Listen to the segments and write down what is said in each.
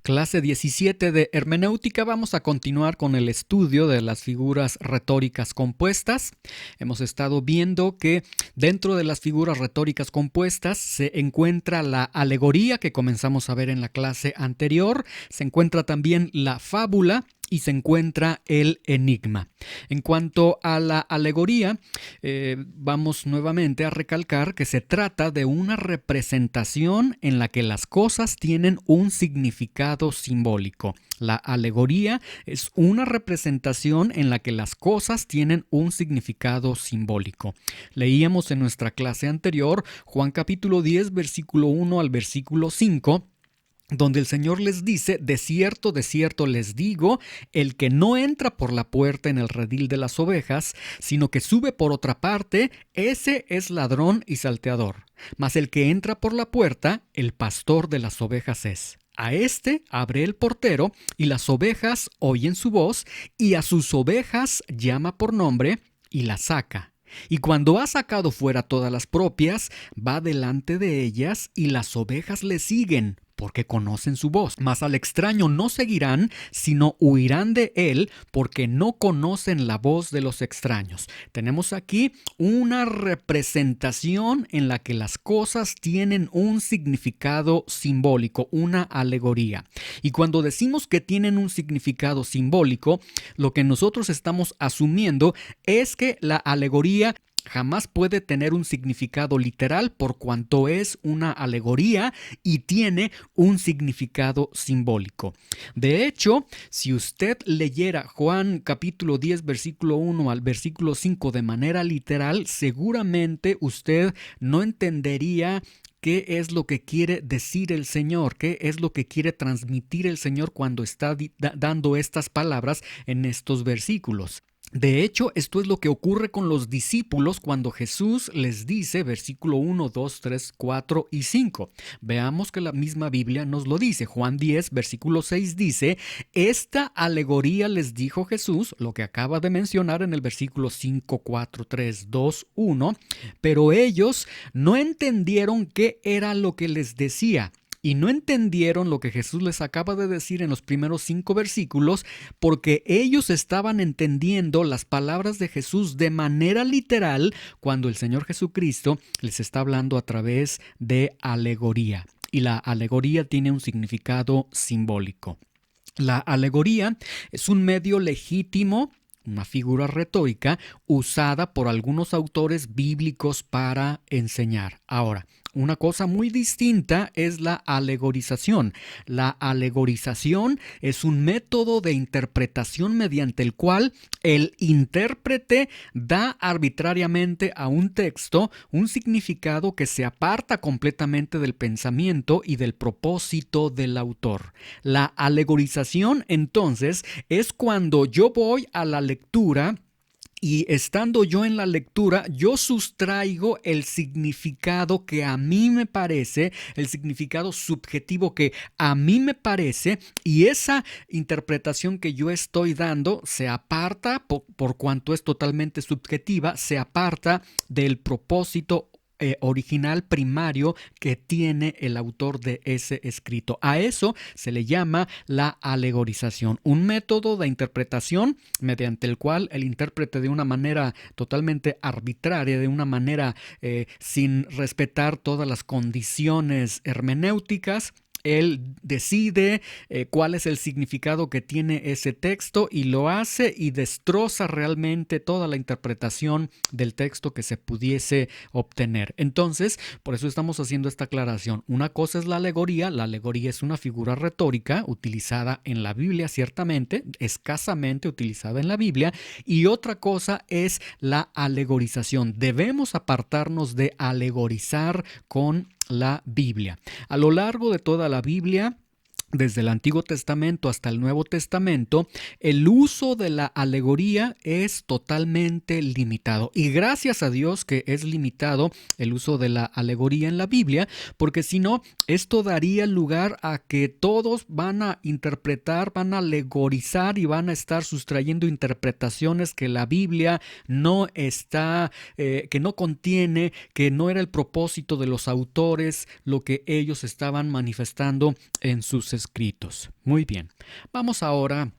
Clase 17 de hermenéutica. Vamos a continuar con el estudio de las figuras retóricas compuestas. Hemos estado viendo que dentro de las figuras retóricas compuestas se encuentra la alegoría que comenzamos a ver en la clase anterior. Se encuentra también la fábula y se encuentra el enigma. En cuanto a la alegoría, vamos nuevamente a recalcar que se trata de una representación en la que las cosas tienen un significado simbólico. La alegoría es una representación en la que las cosas tienen un significado simbólico. Leíamos en nuestra clase anterior Juan capítulo 10, versículo 1 al versículo 5, donde el Señor les dice: de cierto les digo, el que no entra por la puerta en el redil de las ovejas, sino que sube por otra parte, ese es ladrón y salteador. Mas el que entra por la puerta, el pastor de las ovejas es. A éste abre el portero, y las ovejas oyen su voz, y a sus ovejas llama por nombre, y las saca. Y cuando ha sacado fuera todas las propias, va delante de ellas, y las ovejas le siguen, porque conocen su voz. Mas al extraño no seguirán, sino huirán de él, porque no conocen la voz de los extraños. Tenemos aquí una representación en la que las cosas tienen un significado simbólico, una alegoría. Y cuando decimos que tienen un significado simbólico, lo que nosotros estamos asumiendo es que la alegoría jamás puede tener un significado literal, por cuanto es una alegoría y tiene un significado simbólico. De hecho, si usted leyera Juan capítulo 10, versículo 1 al versículo 5 de manera literal, seguramente usted no entendería qué es lo que quiere decir el Señor, qué es lo que quiere transmitir el Señor cuando está dando estas palabras en estos versículos. De hecho, esto es lo que ocurre con los discípulos cuando Jesús les dice, versículo 1, 2, 3, 4 y 5. Veamos que la misma Biblia nos lo dice. Juan 10, versículo 6 dice: esta alegoría les dijo Jesús, lo que acaba de mencionar en el versículo 5, 4, 3, 2, 1, pero ellos no entendieron qué era lo que les decía. Y no entendieron lo que Jesús les acaba de decir en los primeros 5 versículos, porque ellos estaban entendiendo las palabras de Jesús de manera literal cuando el Señor Jesucristo les está hablando a través de alegoría. Y la alegoría tiene un significado simbólico. La alegoría es un medio legítimo, una figura retórica usada por algunos autores bíblicos para enseñar. Ahora, una cosa muy distinta es la alegorización. La alegorización es un método de interpretación mediante el cual el intérprete da arbitrariamente a un texto un significado que se aparta completamente del pensamiento y del propósito del autor. La alegorización, entonces, es cuando yo voy a la lectura y estando yo en la lectura, yo sustraigo el significado que a mí me parece, el significado subjetivo que a mí me parece, y esa interpretación que yo estoy dando se aparta, por cuanto es totalmente subjetiva, se aparta del propósito original primario que tiene el autor de ese escrito. A eso se le llama la alegorización, un método de interpretación mediante el cual el intérprete, de una manera totalmente arbitraria, de una manera sin respetar todas las condiciones hermenéuticas, él decide cuál es el significado que tiene ese texto y lo hace y destroza realmente toda la interpretación del texto que se pudiese obtener. Entonces, por eso estamos haciendo esta aclaración. Una cosa es la alegoría. La alegoría es una figura retórica utilizada en la Biblia, ciertamente, escasamente utilizada en la Biblia. Y otra cosa es la alegorización. Debemos apartarnos de alegorizar con la Biblia. A lo largo de toda la Biblia, desde el Antiguo Testamento hasta el Nuevo Testamento, el uso de la alegoría es totalmente limitado. Y gracias a Dios que es limitado el uso de la alegoría en la Biblia, porque si no, esto daría lugar a que todos van a interpretar, van a alegorizar y van a estar sustrayendo interpretaciones que la Biblia no está, que no contiene, que no era el propósito de los autores, lo que ellos estaban manifestando en sus escritos. Muy bien, vamos ahora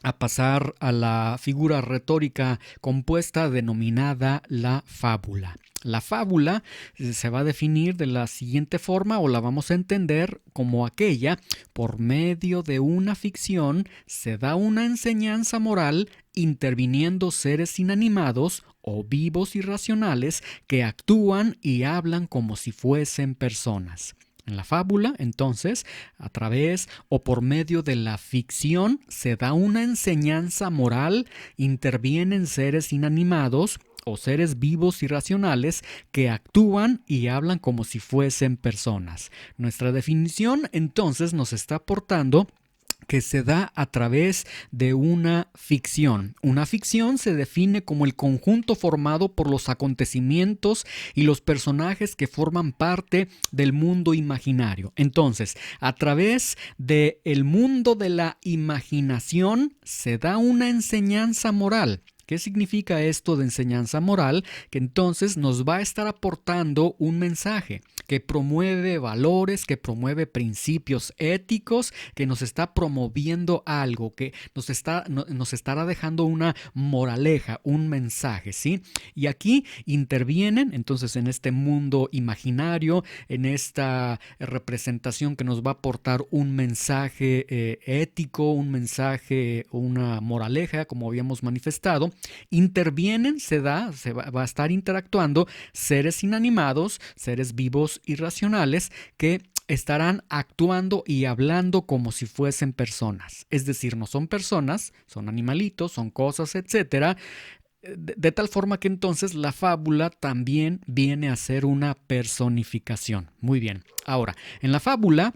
a pasar a la figura retórica compuesta denominada la fábula. La fábula se va a definir de la siguiente forma, o la vamos a entender como aquella por medio de una ficción se da una enseñanza moral interviniendo seres inanimados o vivos y racionales que actúan y hablan como si fuesen personas. En la fábula, entonces, a través o por medio de la ficción se da una enseñanza moral, intervienen seres inanimados o seres vivos y racionales que actúan y hablan como si fuesen personas. Nuestra definición, entonces, nos está aportando que se da a través de una ficción. Una ficción se define como el conjunto formado por los acontecimientos y los personajes que forman parte del mundo imaginario. Entonces, a través del mundo de la imaginación se da una enseñanza moral. ¿Qué significa esto de enseñanza moral? Que entonces nos va a estar aportando un mensaje que promueve valores, que promueve principios éticos, que nos está promoviendo algo, que nos estará dejando una moraleja, un mensaje, ¿sí? Y aquí intervienen entonces en este mundo imaginario, en esta representación que nos va a aportar un mensaje ético, un mensaje, una moraleja, como habíamos manifestado. Intervienen, va a estar interactuando seres inanimados, seres vivos y racionales que estarán actuando y hablando como si fuesen personas. Es decir, no son personas, son animalitos, son cosas, etcétera. De tal forma que entonces la fábula también viene a ser una personificación. Muy bien. Ahora, en la fábula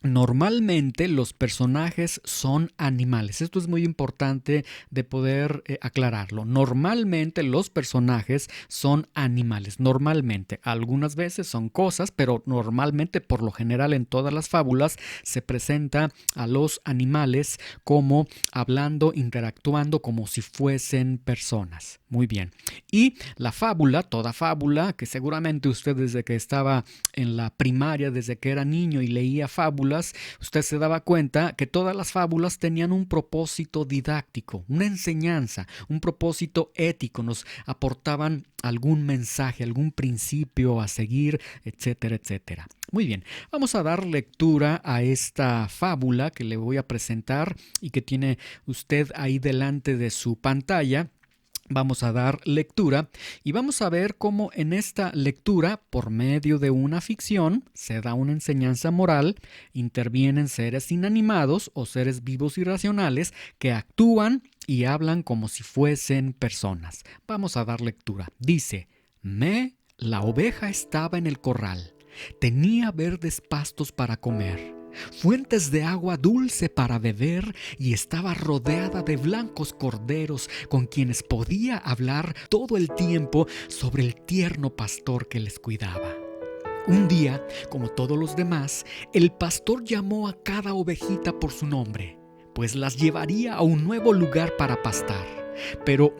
normalmente los personajes son animales. Esto es muy importante de poder aclararlo. Normalmente los personajes son animales. Normalmente. Algunas veces son cosas, pero normalmente, por lo general, en todas las fábulas se presenta a los animales como hablando, interactuando como si fuesen personas. Muy bien. Y la fábula, toda fábula, que seguramente usted desde que estaba en la primaria, desde que era niño y leía fábulas, usted se daba cuenta que todas las fábulas tenían un propósito didáctico, una enseñanza, un propósito ético, nos aportaban algún mensaje, algún principio a seguir, etcétera, etcétera. Muy bien, vamos a dar lectura a esta fábula que le voy a presentar y que tiene usted ahí delante de su pantalla. Vamos a dar lectura y vamos a ver cómo en esta lectura, por medio de una ficción, se da una enseñanza moral, intervienen seres inanimados o seres vivos y racionales que actúan y hablan como si fuesen personas. Vamos a dar lectura. Dice: la oveja estaba en el corral, tenía verdes pastos para comer, fuentes de agua dulce para beber y estaba rodeada de blancos corderos con quienes podía hablar todo el tiempo sobre el tierno pastor que les cuidaba. Un día, como todos los demás, el pastor llamó a cada ovejita por su nombre, pues las llevaría a un nuevo lugar para pastar. Pero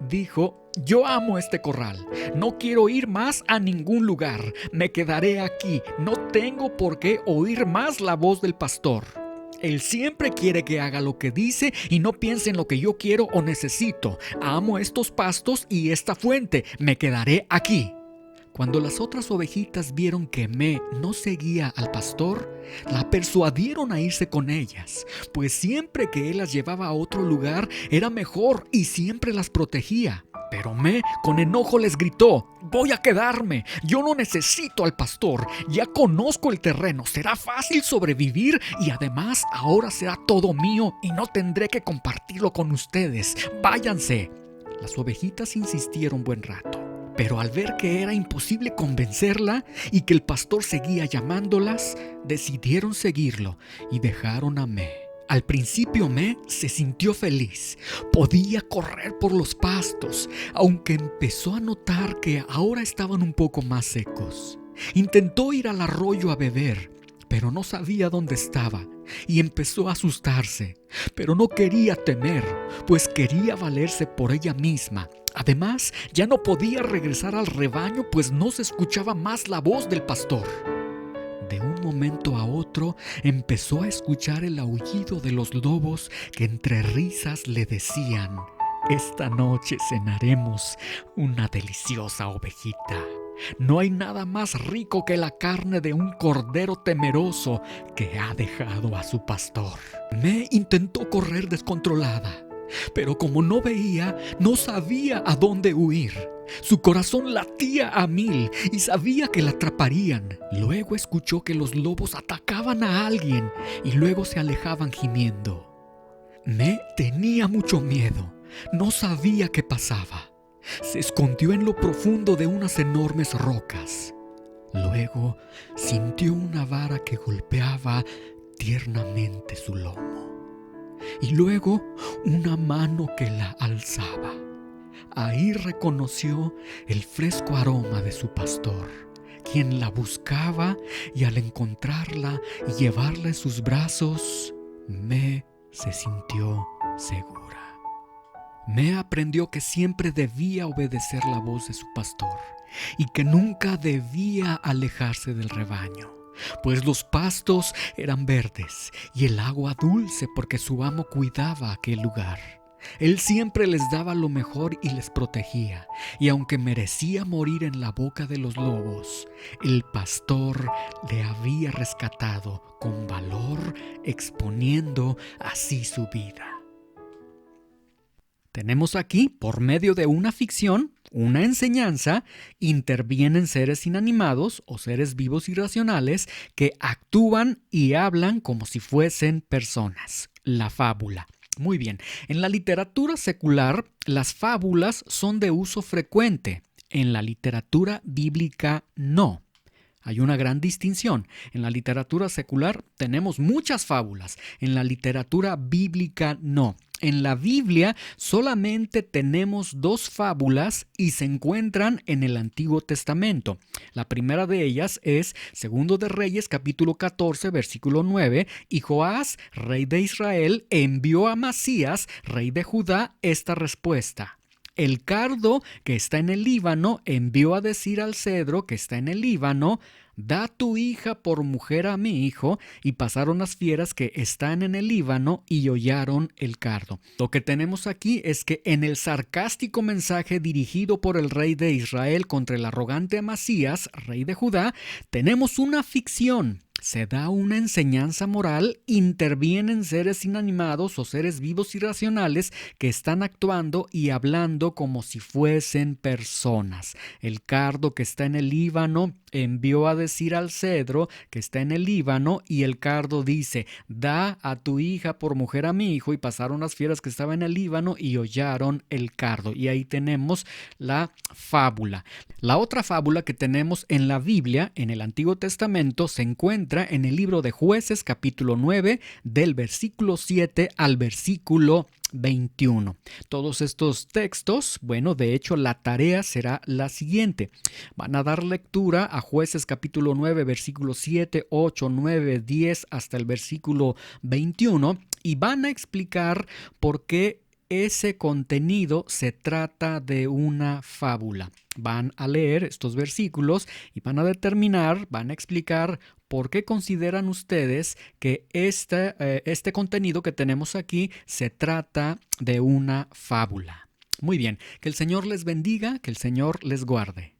dijo: yo amo este corral, no quiero ir más a ningún lugar, me quedaré aquí, no tengo por qué oír más la voz del pastor. Él siempre quiere que haga lo que dice y no piense en lo que yo quiero o necesito. Amo estos pastos y esta fuente, me quedaré aquí. Cuando las otras ovejitas vieron que no seguía al pastor, la persuadieron a irse con ellas, pues siempre que él las llevaba a otro lugar era mejor y siempre las protegía. Pero con enojo les gritó: voy a quedarme, yo no necesito al pastor, ya conozco el terreno, será fácil sobrevivir y además ahora será todo mío y no tendré que compartirlo con ustedes, váyanse. Las ovejitas insistieron buen rato, pero al ver que era imposible convencerla y que el pastor seguía llamándolas, decidieron seguirlo y dejaron a Al principio se sintió feliz, podía correr por los pastos, aunque empezó a notar que ahora estaban un poco más secos. Intentó ir al arroyo a beber, pero no sabía dónde estaba y empezó a asustarse, pero no quería temer, pues quería valerse por ella misma. Además, ya no podía regresar al rebaño, pues no se escuchaba más la voz del pastor. De un momento a otro empezó a escuchar el aullido de los lobos que entre risas le decían: «Esta noche cenaremos una deliciosa ovejita. No hay nada más rico que la carne de un cordero temeroso que ha dejado a su pastor». Me intentó correr descontrolada, pero como no veía, no sabía a dónde huir. Su corazón latía a 1000 y sabía que la atraparían. Luego escuchó que los lobos atacaban a alguien y luego se alejaban gimiendo. Me tenía mucho miedo. No sabía qué pasaba. Se escondió en lo profundo de unas enormes rocas. Luego sintió una vara que golpeaba tiernamente su lomo. Y luego una mano que la alzaba. Ahí reconoció el fresco aroma de su pastor, quien la buscaba, y al encontrarla y llevarla en sus brazos, Me se sintió segura. Me aprendió que siempre debía obedecer la voz de su pastor y que nunca debía alejarse del rebaño, pues los pastos eran verdes y el agua dulce, porque su amo cuidaba aquel lugar. Él siempre les daba lo mejor y les protegía, y aunque merecía morir en la boca de los lobos, el pastor le había rescatado con valor, exponiendo así su vida. Tenemos aquí, por medio de una ficción, una enseñanza. Intervienen seres inanimados o seres vivos irracionales que actúan y hablan como si fuesen personas. La fábula. Muy bien, en la literatura secular, las fábulas son de uso frecuente. En la literatura bíblica, no. Hay una gran distinción. En la literatura secular tenemos muchas fábulas. En la literatura bíblica, no. En la Biblia solamente tenemos 2 fábulas y se encuentran en el Antiguo Testamento. La primera de ellas es Segundo de Reyes, capítulo 14, versículo 9. Y Joás, rey de Israel, envió a Amasías, rey de Judá, esta respuesta: «El cardo que está en el Líbano envió a decir al cedro que está en el Líbano: da tu hija por mujer a mi hijo, y pasaron las fieras que están en el Líbano y hollaron el cardo». Lo que tenemos aquí es que en el sarcástico mensaje dirigido por el rey de Israel contra el arrogante Amasías, rey de Judá, tenemos una ficción. Se da una enseñanza moral, intervienen seres inanimados o seres vivos irracionales que están actuando y hablando como si fuesen personas. El cardo que está en el Líbano envió a decir al cedro que está en el Líbano, y el cardo dice: da a tu hija por mujer a mi hijo, y pasaron las fieras que estaban en el Líbano y hollaron el cardo. Y ahí tenemos la fábula. La otra fábula que tenemos en la Biblia, en el Antiguo Testamento, se encuentra en el libro de Jueces, capítulo 9, del versículo 7 al versículo 21. Todos estos textos, de hecho la tarea será la siguiente. Van a dar lectura a Jueces capítulo 9, versículos 7, 8, 9, 10 hasta el versículo 21, y van a explicar por qué ese contenido se trata de una fábula. Van a leer estos versículos y van a explicar por qué consideran ustedes que este contenido que tenemos aquí se trata de una fábula. Muy bien, que el Señor les bendiga, que el Señor les guarde.